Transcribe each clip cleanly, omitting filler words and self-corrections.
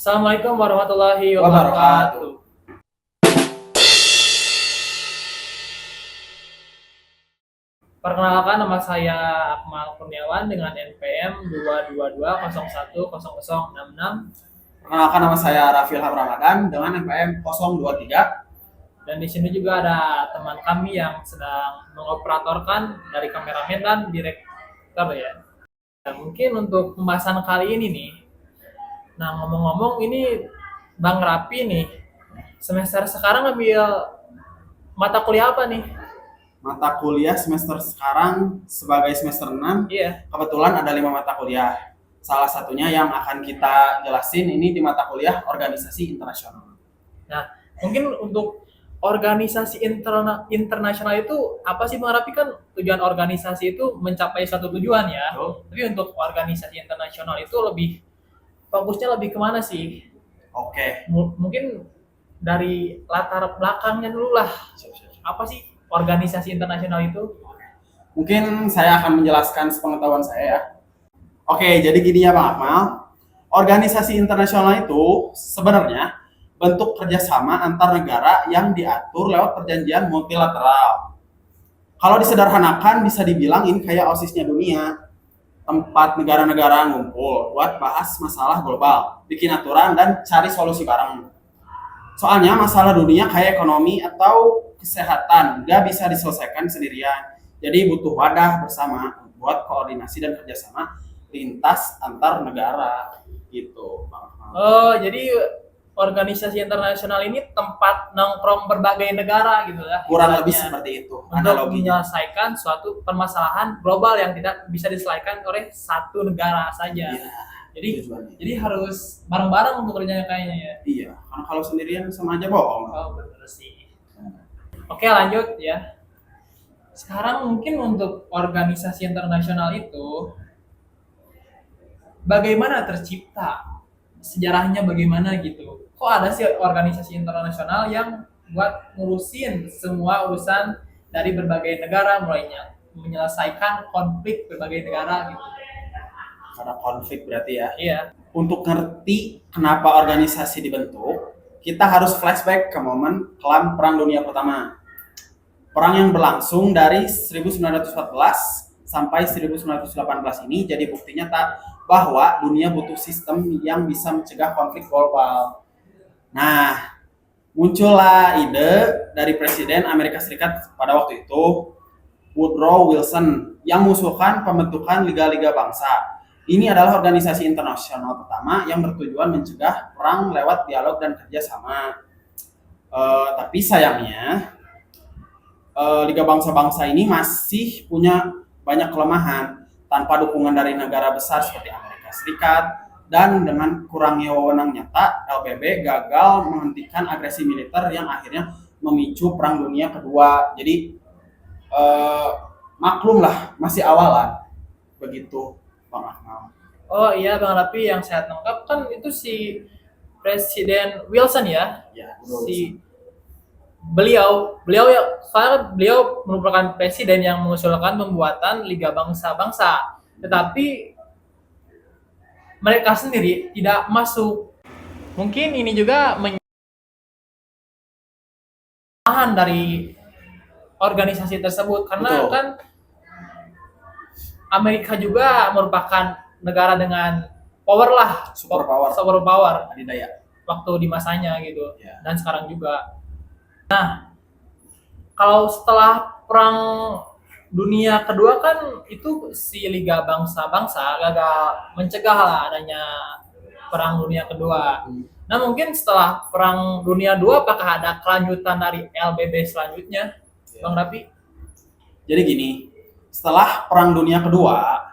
Assalamualaikum warahmatullahi Wabarakatuh. wabarakatuh. Perkenalkan, nama saya Akmal Kurniawan dengan NPM 222010066, Perkenalkan, nama saya Raffi Ilham Ramadan dengan NPM 023. dan di sini juga ada teman kami yang sedang mengoperatorkan dari kameramen dan direktur ya. Nah, mungkin untuk pembahasan kali ini nih, nah ngomong-ngomong ini Bang Rapi nih, semester sekarang ambil mata kuliah apa nih? Mata kuliah semester sekarang sebagai semester 6, Iya. kebetulan ada 5 mata kuliah. Salah satunya yang akan kita jelasin ini di mata kuliah organisasi internasional. Nah, mungkin untuk organisasi internasional itu apa sih Bang Rapi? Kan tujuan organisasi itu mencapai suatu tujuan ya. Betul? Tapi untuk organisasi internasional itu lebih fokusnya lebih kemana sih? Oke. Mungkin dari latar belakangnya dulu lah. Apa sih organisasi internasional itu? Mungkin saya akan menjelaskan sepengetahuan saya ya. Oke, jadi gini ya Bang Akmal. Organisasi internasional itu sebenarnya bentuk kerjasama antar negara yang diatur lewat perjanjian multilateral. Kalau disederhanakan bisa dibilang ini kayak OSIS-nya dunia, tempat negara-negara ngumpul buat bahas masalah global, bikin aturan dan cari solusi bareng. Soalnya masalah dunia kayak ekonomi atau kesehatan nggak bisa diselesaikan sendirian. Jadi butuh wadah bersama buat koordinasi dan kerjasama lintas antar negara gitu. Oh, jadi organisasi internasional ini tempat nongkrong berbagai negara gitu ya. Kurang lebih Ibaratnya, seperti itu untuk analoginya. menyelesaikan suatu permasalahan global yang tidak bisa diselesaikan oleh satu negara saja. Iya, Jadi tujuannya. jadi harus bareng-bareng untuk kerjanya kayaknya ya. Iya, karena kalau sendirian sama aja bohong. Oh, benar sih. Oke, lanjut ya. Sekarang mungkin untuk organisasi internasional itu bagaimana tercipta? Sejarahnya bagaimana gitu? Kok ada sih organisasi internasional yang buat ngurusin semua urusan dari berbagai negara, mulainya menyelesaikan konflik berbagai negara gitu? Karena konflik berarti ya. Iya. Untuk ngerti kenapa organisasi dibentuk, kita harus flashback ke momen kelam Perang Dunia Pertama. Perang yang berlangsung dari 1914 sampai 1918 ini jadi bukti nyata bahwa dunia butuh sistem yang bisa mencegah konflik global. Nah, muncullah ide dari Presiden Amerika Serikat pada waktu itu, Woodrow Wilson, yang mengusulkan pembentukan Liga-Liga Bangsa. Ini adalah organisasi internasional pertama yang bertujuan mencegah perang lewat dialog dan kerjasama. Tapi sayangnya, Liga Bangsa-Bangsa ini masih punya banyak kelemahan tanpa dukungan dari negara besar seperti Amerika Serikat, dan dengan kurangnya wewenang nyata, LBB gagal menghentikan agresi militer yang akhirnya memicu Perang Dunia Kedua. Jadi maklum lah, masih awalan begitu Bang Akmal. Oh iya Bang Rapi, yang saya tangkap kan itu si Presiden Wilson ya. Ya, Si beliau ya, soalnya beliau merupakan presiden yang mengusulkan pembuatan Liga Bangsa-Bangsa, tetapi mereka sendiri tidak masuk. Mungkin ini juga menyalahan dari organisasi tersebut karena Betul. kan Amerika juga merupakan negara dengan power lah, Super power, super power adidaya. waktu di masanya gitu, Ya. dan sekarang juga. Nah, kalau setelah Perang Dunia Kedua kan itu si Liga Bangsa-Bangsa gagal mencegah lah adanya Perang Dunia Kedua. Nah, mungkin setelah Perang Dunia Dua apakah ada kelanjutan dari LBB selanjutnya, Bang Rapi? Jadi gini, setelah Perang Dunia Kedua,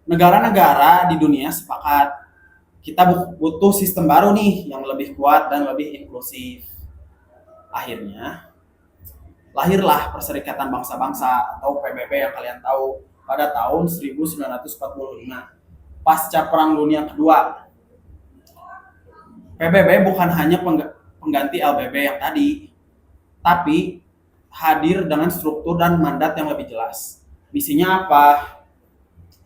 negara-negara di dunia sepakat kita butuh sistem baru nih yang lebih kuat dan lebih inklusif. Akhirnya lahirlah Perserikatan Bangsa-Bangsa atau PBB yang kalian tahu pada tahun 1945 pasca Perang Dunia Kedua. PBB bukan hanya pengganti LBB yang tadi, tapi hadir dengan struktur dan mandat yang lebih jelas. Misinya apa?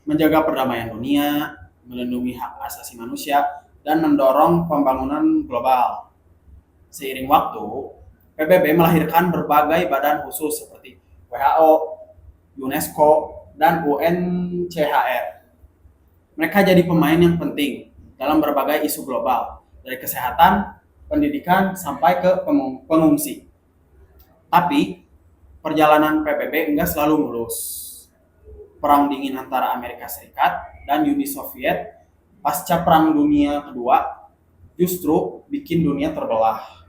Menjaga perdamaian dunia, melindungi hak asasi manusia, dan mendorong pembangunan global. Seiring waktu, PBB melahirkan berbagai badan khusus seperti WHO, UNESCO, dan UNCHR. Mereka jadi pemain yang penting dalam berbagai isu global, dari kesehatan, pendidikan, sampai ke pengungsi. Tapi, perjalanan PBB enggak selalu mulus. Perang dingin antara Amerika Serikat dan Uni Soviet pasca Perang Dunia Kedua justru bikin dunia terbelah.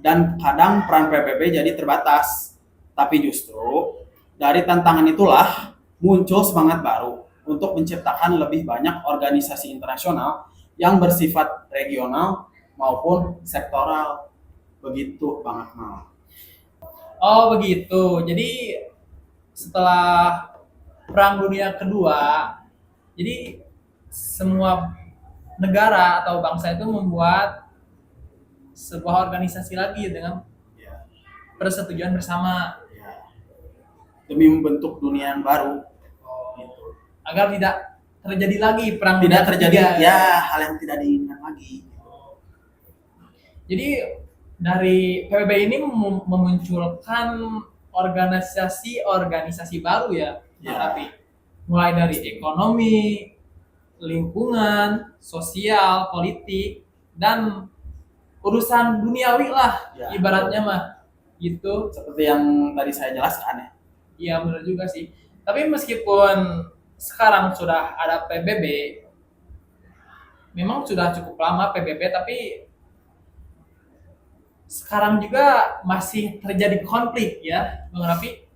Dan kadang peran PBB jadi terbatas. Tapi justru dari tantangan itulah muncul semangat baru untuk menciptakan lebih banyak organisasi internasional yang bersifat regional maupun sektoral. Begitu Bang Akmal. Oh begitu. Jadi setelah Perang Dunia Kedua, jadi semua negara atau bangsa itu membuat sebuah organisasi lagi dengan Ya, persetujuan bersama ya. Demi membentuk dunia yang baru. Gitu. agar tidak terjadi lagi perang Tidak dunia terjadi ketiga. ya hal yang tidak diinginkan lagi. Jadi dari PBB ini memunculkan organisasi-organisasi baru ya, Ya. tapi mulai dari ekonomi, lingkungan, sosial, politik, dan urusan duniawi lah Ya. ibaratnya mah gitu. Seperti yang tadi saya jelaskan ya. Iya benar juga sih. Tapi meskipun sekarang sudah ada PBB, memang sudah cukup lama PBB, tapi sekarang juga masih terjadi konflik ya, Bang Raffi.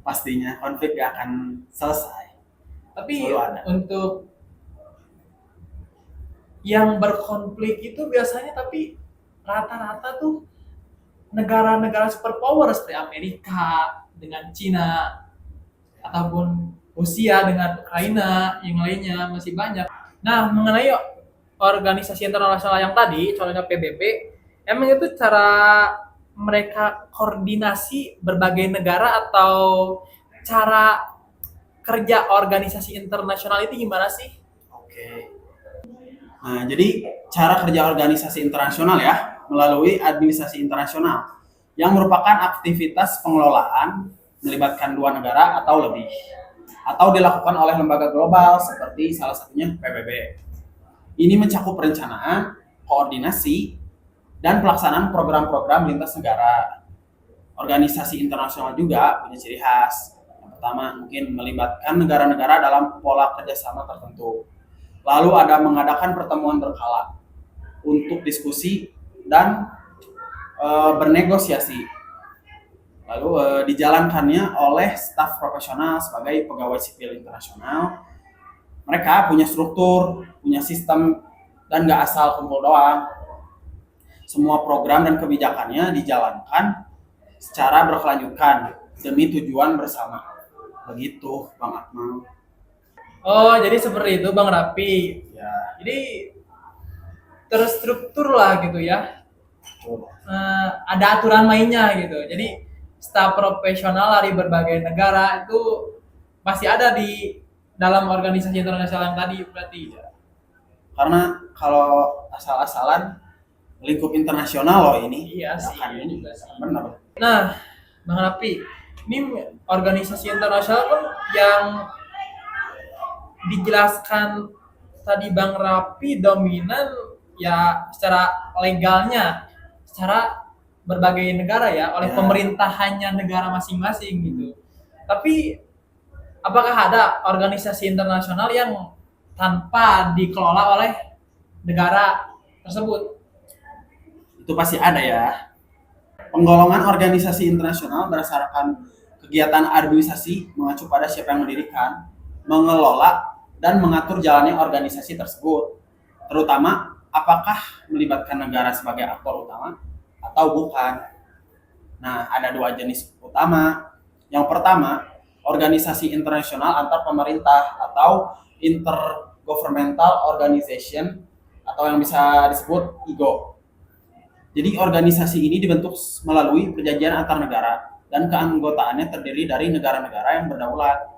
Pastinya konflik gak akan selesai. Tapi Selalu ada. untuk yang berkonflik itu biasanya tapi rata-rata tuh negara-negara superpower seperti Amerika dengan Cina ataupun Rusia dengan Ukraina, yang lainnya masih banyak. Nah, mengenai organisasi internasional yang tadi, contohnya PBB, emang itu cara mereka koordinasi berbagai negara atau cara kerja organisasi internasional itu gimana sih? Oke. Nah, jadi cara kerja organisasi internasional ya melalui administrasi internasional yang merupakan aktivitas pengelolaan melibatkan dua negara atau lebih atau dilakukan oleh lembaga global seperti salah satunya PBB. Ini mencakup perencanaan, koordinasi, dan pelaksanaan program-program lintas negara. Organisasi internasional juga punya ciri khas. Yang pertama, mungkin melibatkan negara-negara dalam pola kerjasama tertentu. Lalu ada mengadakan pertemuan berkala untuk diskusi dan bernegosiasi. Lalu dijalankannya oleh staf profesional sebagai pegawai sipil internasional. Mereka punya struktur, punya sistem, dan gak asal kumpul doang. Semua program dan kebijakannya dijalankan secara berkelanjutan demi tujuan bersama. Begitu, Bang Akmal. Oh, jadi seperti itu Bang Rapi. Ya, Jadi terstruktur lah gitu ya. betul. Ada aturan mainnya gitu. Jadi staf profesional dari berbagai negara itu masih ada di dalam organisasi internasional yang tadi berarti. Karena kalau asal-asalan lingkup internasional loh ini. Iya sih, akan iya ini juga sih. benar. Nah, Bang Rapi, ini organisasi internasional kan yang dijelaskan tadi Bang Rapi dominan ya secara legalnya, secara berbagai negara ya, oleh Ya. pemerintahannya negara masing-masing gitu. Tapi apakah ada organisasi internasional yang tanpa dikelola oleh negara tersebut? Itu pasti ada ya. Penggolongan organisasi internasional berdasarkan kegiatan administrasi mengacu pada siapa yang mendirikan, mengelola, dan mengatur jalannya organisasi tersebut. Terutama apakah melibatkan negara sebagai aktor utama atau bukan. Nah, ada dua jenis utama. Yang pertama, organisasi internasional antar pemerintah atau intergovernmental organization atau yang bisa disebut IGO. Jadi organisasi ini dibentuk melalui perjanjian antar negara dan keanggotaannya terdiri dari negara-negara yang berdaulat.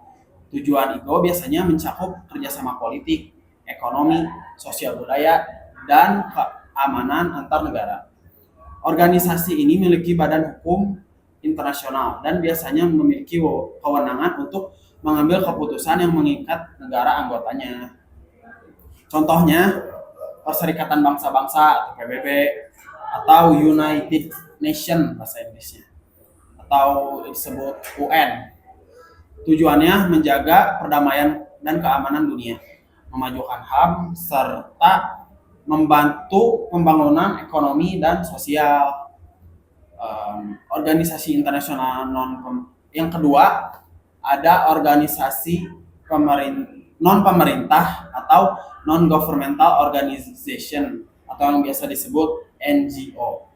Tujuan IGO biasanya mencakup kerjasama politik, ekonomi, sosial budaya, dan keamanan antar negara. Organisasi ini memiliki badan hukum internasional dan biasanya memiliki kewenangan untuk mengambil keputusan yang mengikat negara anggotanya. Contohnya, Perserikatan Bangsa-Bangsa atau PBB atau United Nations bahasa Inggrisnya atau disebut UN. Tujuannya menjaga perdamaian dan keamanan dunia, memajukan HAM serta membantu pembangunan ekonomi dan sosial. Organisasi internasional yang kedua ada organisasi non pemerintah atau non governmental organization atau yang biasa disebut NGO.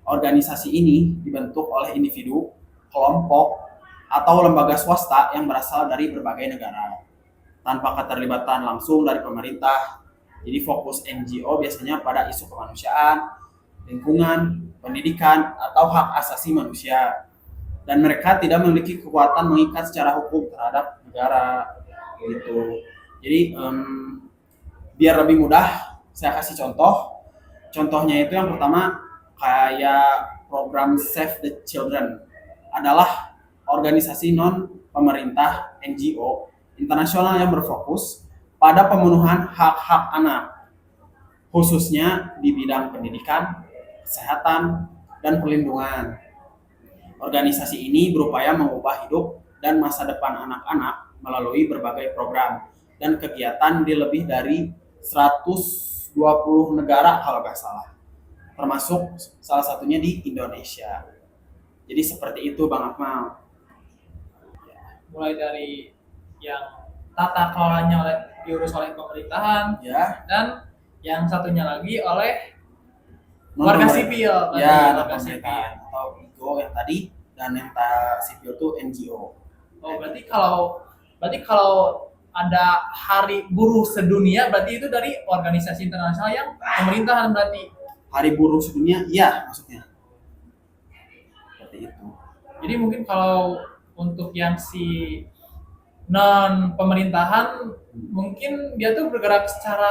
Organisasi ini dibentuk oleh individu, kelompok, atau lembaga swasta yang berasal dari berbagai negara tanpa keterlibatan langsung dari pemerintah. Jadi fokus NGO biasanya pada isu kemanusiaan, lingkungan, pendidikan, atau hak asasi manusia. Dan mereka tidak memiliki kekuatan mengikat secara hukum terhadap negara gitu. Jadi biar lebih mudah, saya kasih contoh. Contohnya itu yang pertama kayak program Save the Children adalah organisasi non pemerintah NGO internasional yang berfokus pada pemenuhan hak-hak anak, khususnya di bidang pendidikan, kesehatan, dan perlindungan. Organisasi ini berupaya mengubah hidup dan masa depan anak-anak melalui berbagai program dan kegiatan di lebih dari 120 negara kalau nggak salah, termasuk salah satunya di Indonesia. Jadi seperti itu Bang Akmal. Mulai dari yang tata kelolanya diurus oleh pemerintahan, Ya, dan yang satunya lagi oleh non warga pemerintah. sipil. Ya, non Warga pemerintahan sipil. atau IGO yang tadi, dan yang sipil itu NGO. Oh, berarti kalau ada Hari Buruh Sedunia, berarti itu dari organisasi internasional yang pemerintahan berarti. Hari Buruh Sedunia, iya maksudnya. Seperti itu. Jadi mungkin kalau untuk yang si non pemerintahan, mungkin dia tuh bergerak secara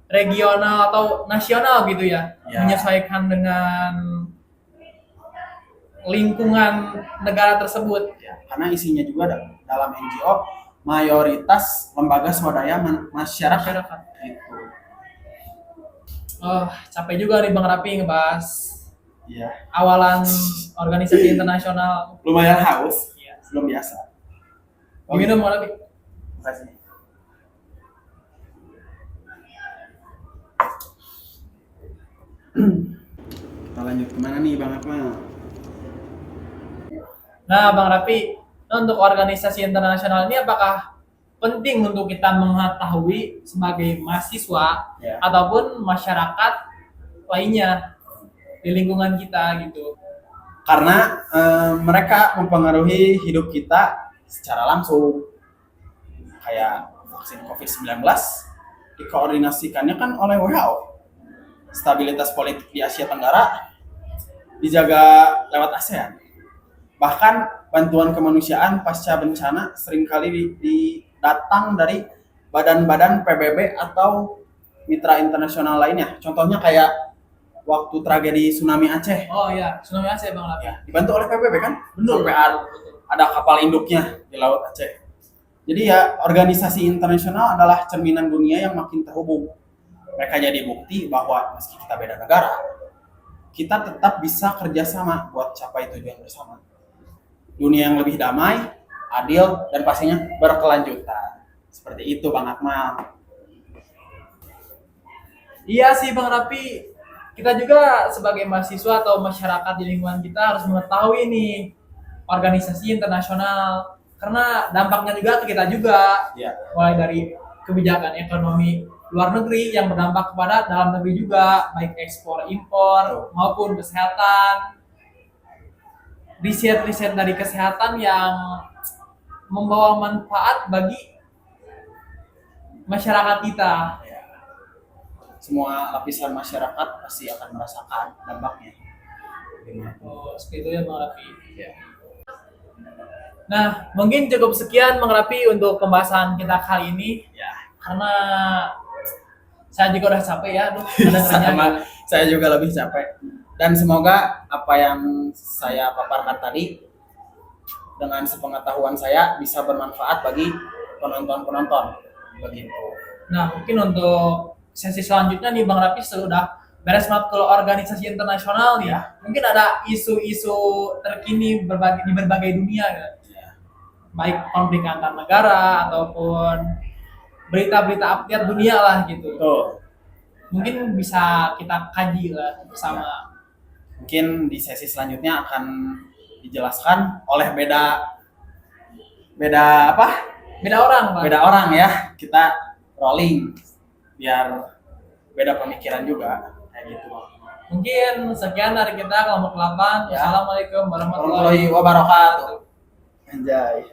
regional atau nasional gitu ya, Ya. menyesuaikan dengan lingkungan negara tersebut. Ya, karena isinya juga dalam NGO mayoritas lembaga swadaya masyarakat. Masyarakat. Gitu. Oh, capek juga nih Bang Rapi ngebahas Iya. awalan organisasi internasional. Lumayan haus, Iya. belum biasa. Minum Bang Rapi. Terima kasih. Kita lanjut kemana nih Bang Akmal? Nah, Bang Rapi, untuk organisasi internasional ini apakah penting untuk kita mengetahui sebagai mahasiswa Ya. ataupun masyarakat lainnya di lingkungan kita gitu? Karena mereka mempengaruhi hidup kita secara langsung. Kayak vaksin COVID-19 dikoordinasikannya kan oleh WHO. Stabilitas politik di Asia Tenggara dijaga lewat ASEAN. Bahkan bantuan kemanusiaan pasca bencana seringkali datang dari badan-badan PBB atau mitra internasional lainnya. Contohnya kayak waktu tragedi tsunami Aceh, Oh iya, tsunami Aceh Bang Rapi. ya, dibantu oleh PBB kan? Betul. Sampai ada kapal induknya di Laut Aceh. Jadi ya, organisasi internasional adalah cerminan dunia yang makin terhubung. Mereka jadi bukti bahwa meski kita beda negara, kita tetap bisa kerjasama buat capai tujuan bersama. Dunia yang lebih damai, adil, dan pastinya berkelanjutan. Seperti itu Bang Akmal. Iya sih Bang Rapi, kita juga sebagai mahasiswa atau masyarakat di lingkungan kita harus mengetahui nih organisasi internasional, karena dampaknya juga ke kita juga, Ya. mulai dari kebijakan ekonomi luar negeri yang berdampak kepada dalam negeri juga, baik ekspor impor maupun kesehatan, riset-riset dari kesehatan yang membawa manfaat bagi masyarakat kita. Semua lapisan masyarakat pasti akan merasakan dampaknya. Oh, seperti itu ya Bang Rafi. Ya. Nah, mungkin cukup sekian Bang Rafi untuk pembahasan kita kali ini. Ya. karena saya juga udah capek ya, aduh, kedengarannya. Sama, saya juga lebih capek. Dan semoga apa yang saya paparkan tadi dengan sepengetahuan saya bisa bermanfaat bagi penonton-penonton. Begitu. Nah, mungkin untuk sesi selanjutnya nih Bang Rapi sudah beres matkul organisasi internasional nih. Ya. Mungkin ada isu-isu terkini di berbagai dunia ya. Baik konflik antar negara ataupun berita-berita update dunia lah gitu. Tuh. Mungkin bisa kita kaji lah bersama. Mungkin di sesi selanjutnya akan dijelaskan oleh beda apa? Beda orang, Bang. Beda orang ya. Kita rolling biar beda pemikiran juga kayak gitu. Mungkin sekian dari kita kelompok 8. Ya. Assalamualaikum warahmatullahi Warahmatullahi wabarakatuh. Anjay.